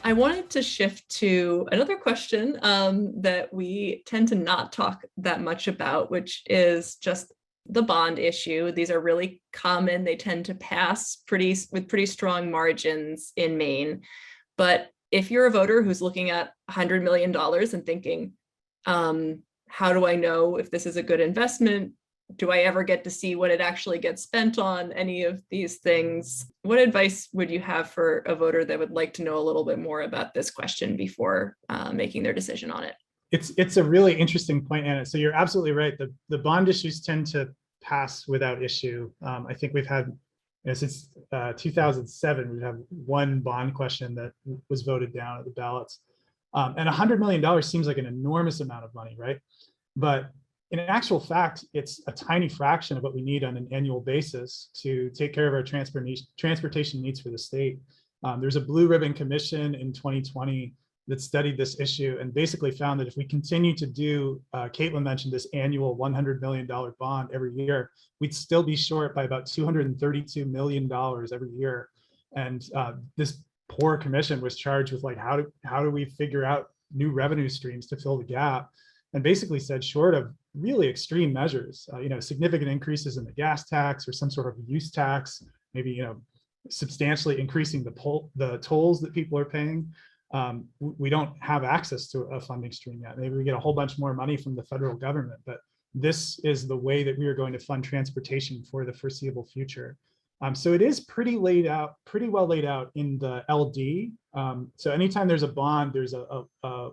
I wanted to shift to another question that we tend to not talk that much about, which is just the bond issue. These are really common. They tend to pass with pretty strong margins in Maine. But if you're a voter who's looking at $100 million and thinking, how do I know if this is a good investment? Do I ever get to see what it actually gets spent on? Any of these things? What advice would you have for a voter that would like to know a little bit more about this question before making their decision on it? It's a really interesting point, Anna. So you're absolutely right. The bond issues tend to pass without issue. I think we've had, since 2007, we've had one bond question that was voted down at the ballots. And $100 million seems like an enormous amount of money, right? But in actual fact, it's a tiny fraction of what we need on an annual basis to take care of our transportation needs for the state. There's a blue ribbon commission in 2020 that studied this issue and basically found that if we continue to do, Caitlin mentioned this annual $100 million bond every year, we'd still be short by about $232 million every year. And this poor commission was charged with like, how do we figure out new revenue streams to fill the gap? And basically said, short of really extreme measures, significant increases in the gas tax or some sort of use tax, maybe substantially increasing the tolls that people are paying, we don't have access to a funding stream yet. Maybe we get a whole bunch more money from the federal government, but this is the way that we are going to fund transportation for the foreseeable future. So it is pretty well laid out in the LD. So anytime there's a bond, there's a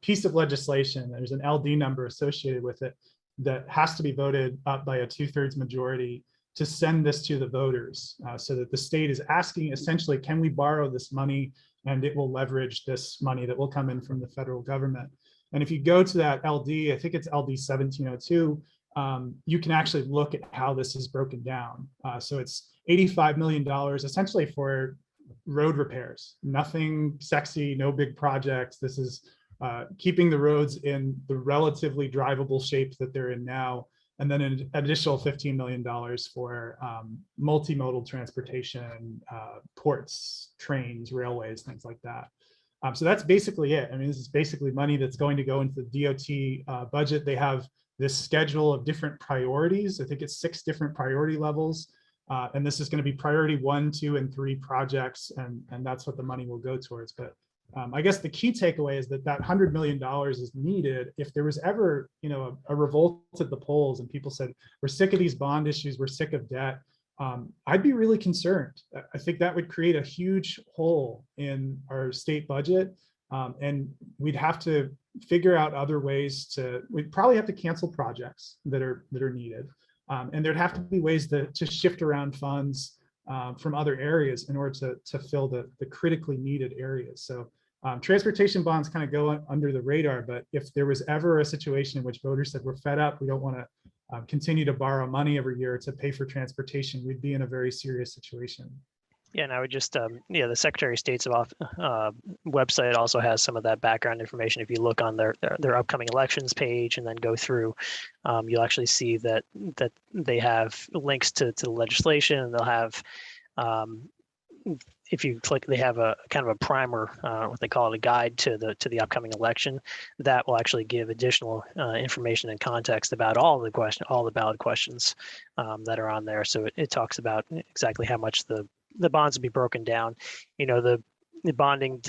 piece of legislation, there's an LD number associated with it that has to be voted up by a 2/3 majority to send this to the voters, so that the state is asking essentially, can we borrow this money and it will leverage this money that will come in from the federal government. And if you go to that LD, I think it's LD 1702, you can actually look at how this is broken down. So it's $85 million essentially for road repairs, nothing sexy, no big projects. This is keeping the roads in the relatively drivable shape that they're in now, and then an additional $15 million for multimodal transportation, ports, trains, railways, things like that. So that's basically it. I mean, this is basically money that's going to go into the DOT budget. They have this schedule of different priorities. I think it's 6 different priority levels. And this is going to be priority 1, 2, and 3 projects, and that's what the money will go towards. But I guess the key takeaway is that $100 million is needed if there was ever, a revolt at the polls and people said, we're sick of these bond issues, we're sick of debt. I'd be really concerned. I think that would create a huge hole in our state budget. And we'd have to figure out other ways we'd probably have to cancel projects that are needed. And there'd have to be ways to shift around funds from other areas in order to fill the critically needed areas. So transportation bonds kind of go under the radar, but if there was ever a situation in which voters said, we're fed up, we don't want to continue to borrow money every year to pay for transportation, we'd be in a very serious situation. Yeah, and I would just, the Secretary of State's website also has some of that background information. If you look on their upcoming elections page and then go through, you'll actually see that they have links to the legislation, and they'll have, if you click, they have a kind of a primer, what they call it, a guide to the upcoming election that will actually give additional information and context about all the ballot questions that are on there. So it talks about exactly how much the bonds will be broken down. The bonding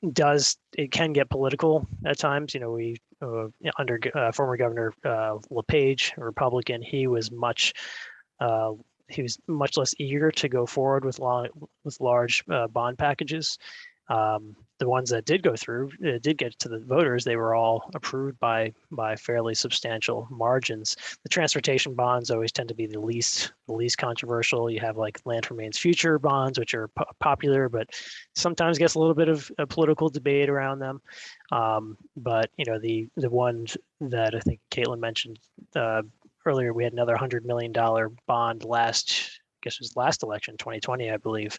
it can get political at times. We under former Governor LePage, a Republican, he was much less eager to go forward with large bond packages. The ones that did go through, did get to the voters, they were all approved by fairly substantial margins. The transportation bonds always tend to be the least controversial. You have like Land for Maine's Future bonds, which are popular, but sometimes gets a little bit of a political debate around them. But the ones that I think Caitlin mentioned earlier, we had another $100 million bond last election, 2020, I believe,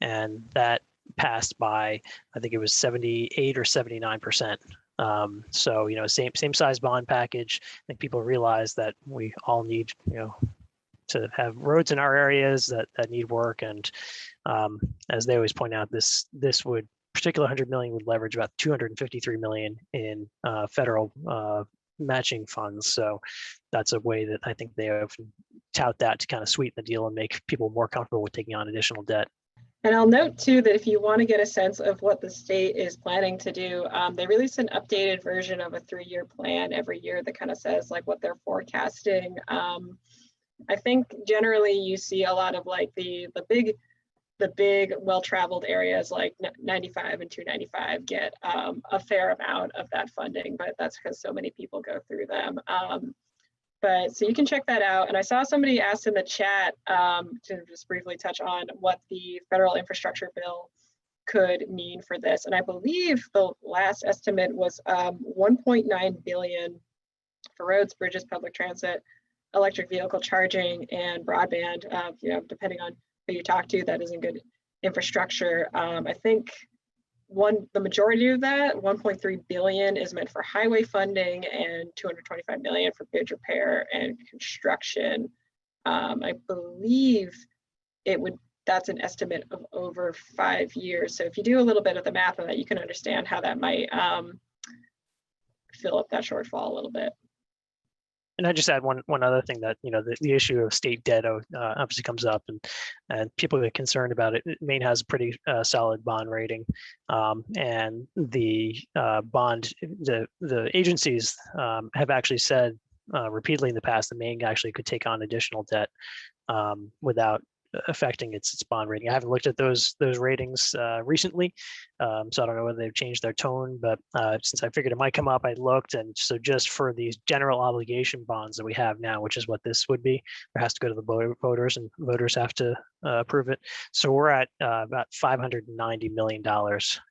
and that passed by, I think it was 78 or 79%. So same size bond package. I think people realize that we all need to have roads in our areas that need work, and as they always point out, this would particular 100 million would leverage about 253 million in federal matching funds. So that's a way that I think they often tout that to kind of sweeten the deal and make people more comfortable with taking on additional debt. And I'll note too that if you want to get a sense of what the state is planning to do, they release an updated version of a 3-year plan every year that kind of says like what they're forecasting. I think generally you see a lot of like the big well-traveled areas like 95 and 295 get a fair amount of that funding, but that's because so many people go through them. But so you can check that out. And I saw somebody asked in the chat to just briefly touch on what the federal infrastructure bill could mean for this. And I believe the last estimate was 1.9 billion for roads, bridges, public transit, electric vehicle charging, and broadband. You know, depending on who you talk to, that isn't good infrastructure. I think the majority of that, 1.3 billion, is meant for highway funding and 225 million for bridge repair and construction. I believe that's an estimate of over 5 years. So if you do a little bit of the math on that, you can understand how that might fill up that shortfall a little bit. And I just add one other thing that, you know, the issue of state debt obviously comes up, and people get concerned about it. Maine has a pretty solid bond rating, and the agencies have actually said repeatedly in the past that Maine actually could take on additional debt without affecting its bond rating. I haven't looked at those ratings recently, so I don't know whether they've changed their tone, but since I figured it might come up, I looked, and so just for these general obligation bonds that we have now, which is what this would be, it has to go to the voters, and voters have to approve it. So we're at about $590 million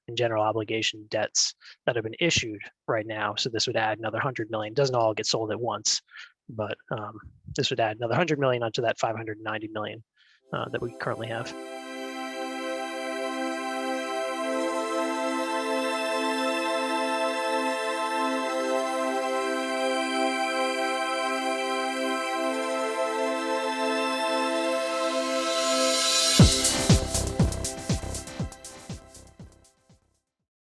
in general obligation debts that have been issued right now. So this would add another 100 million. Doesn't all get sold at once, but this would add another 100 million onto that 590 million that we currently have.